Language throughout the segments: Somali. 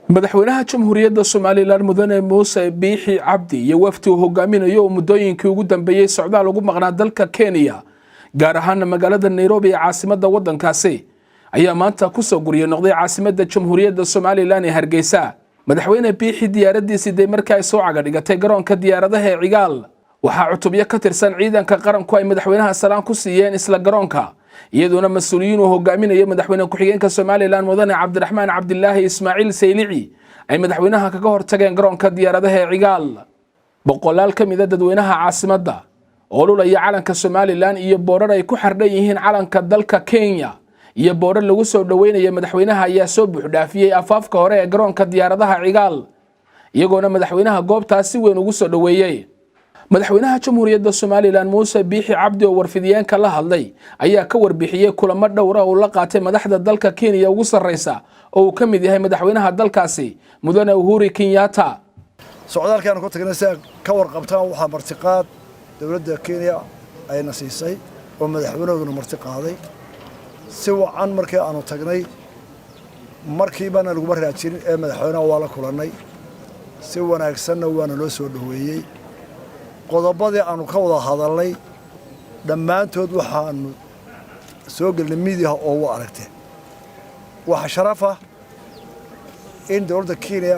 madaxweynaha jamhuuriyadda Soomaaliland mudane Muuse Biixi Cabdi iyo wafdi uu hogaaminayo muddooyinkii ugu dambeeyay socdaal ugu maqnaa dalka Kenya gaar ahaan magaalada Nairobi ee caasimadda waddankaasi ayaa maanta ku soo guriyay noqday caasimadda jamhuuriyadda Soomaaliland ee Hargeysa. madaxweyne Biixi diyaaradiisii markii ay soo caga dhigatay garoonka diyaaradaha ee Cigaal waxaa cutubyo ka tirsan ciidanka qaranku ay madaxweynaha salaan ku siiyeen isla garoonka iyadoona mas'uuliyiin uu hogaaminayo madaxweyne ku-xigeenka Soomaaliland mudane Cabdiraxmaan Cabdillaahi Ismaaciil Saylici ay madaxweynaha kaga hortageen garoonka diyaaradaha ee Cigaal. boqolaal ka mid ah dadweynaha caasimadda oo lulaya calanka Soomaaliland iyo boorar ay ku xardhan yihiin calanka dalka Kenya iyo boorar lagu soo dhaweynayo madaxweynaha ayaa soo buuxdhaafiyay afaafka hore ee garoonka diyaaradaha Cigaal iyagoona madaxweynaha goobtaasi weyn ugu soo dhaweeyay. madaxweynaha jamhuuriyadda Soomaaliland Muuse Biixi Cabdi oo warfidiyeenka la hadlay ayaa ka warbixiyay kulamo dhowr ah oo la qaatay madaxda dalka Kenya ugu sarreysa oo uu ka mid yahay madaxweynaha dalkaasi mudane Uhuru Kenyatta. socdaalkan ku tagnay ka warqabtaan waxa martiqaad dawladda Kenya ay nasiisay oo madaxweynuhu martiqaaday si wacan markii aanu tagnay markiiba lagu raajin ee madaxweynaha waa la kulanay si wanaagsan waana loo soo dhaweeyay. qodobadii aanu ka wada hadalnay dhammaantood waxaanu soo galnay media oo u aragtay waxa sharaf ah in dawladda Kenya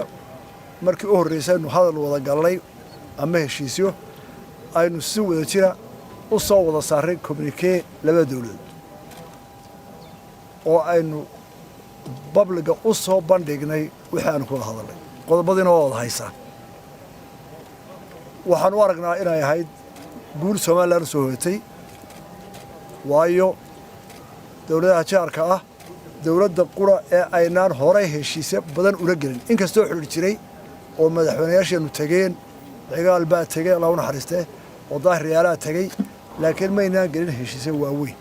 markii u horeysay inuu hadal wada galnay ama heshiisyo aynu si wada jira u soo wada saaray communique laba dawladood oo aynu publica u soo bandhignay wixii aanu ku hadalnay qodobadiina waa wada haysaa. waxaan u aragnaa inay ahayd guul Soomaaliland soo hoytay waayo dawladaha jaarka ah dawladda qura ee aynaan hore heshiisyo badan ula gelin inkastoo xiriir jiray oo madaxweynayaasheenu tageen Cigaal baa tagay Allah u naxariistay oo daahriyaala tagay laakiin ma aynaan gelin heshiisyo waaweyn.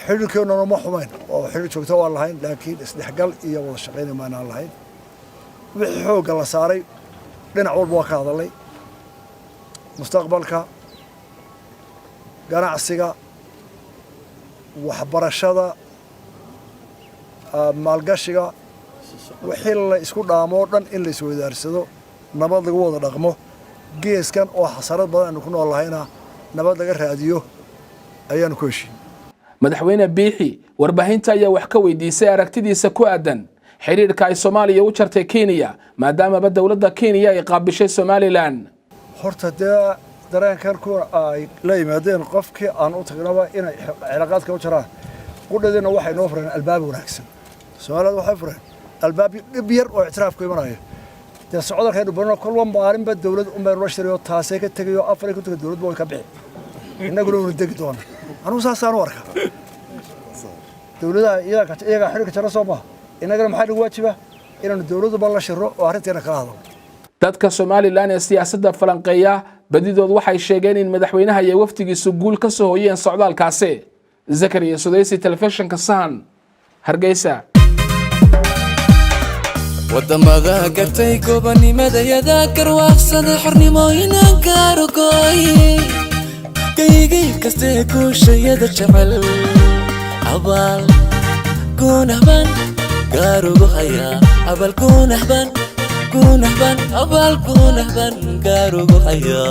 xiriirkeenu ma xumayn oo xiriir joogto waa lahayn laakiin isdhexgal iyo wada shaqayn ma aan lahayn. wixii xoog la saaray dhinac walba ka hadalay mustaqbalka ganacsiga waxbarashada maalgashiga wixii la isku dhaamo dhan in la isoo wadaarsado nabad lagu wada dhaqmo geeskan oo xasarad badan ku noolahayna nabad laga raadiyo ayaan ku heshiin. madaxweyne Biixi warbaahinta ayaa wax ka weydiisay aragtidiisa ku aadan xiriirka ay Soomaaliya u jartay Kenya maadaama dawladda Kenya ay qaabishay Soomaaliland. horta dareenkan ku ay la yimaadeen qofkii aan u tagnaba inay cilaaqaadka u jaraan qudhadina waxay noo fureen albaab wanaagsan. Soomaaliland waxay fureen albaab dhib yar oo ictiraaf ku imanaya socdaalkeenu barno kol wan baarinba dawlad umar washariyo taasay ka tagayo Afrika ku dawladba way ka bixi inaguna uu degi doona anu saasaan u arkaa dawladda iyaga xiriirka jara Soomaaliya inagana maxaa lagu waajiba inaanu dawladdu bal la shiro oo arrinteena kala hadlo. dadka Soomaaliland ee siyaasadda falanqeeya badidood waxay sheegeen in madaxweynaha iyo waftigiisu guul ka soo hoyeen socdaalkaasi. Zakariya Sudaysi telefishinka Sahan Hargeysa. wadamaga gatay gobanimada yada karwaaqsada xornimooyina gaarugooy kaygay kaste ku shayada jabal abal kunahban garugo haya abal kunahban abal kunahban garugo haya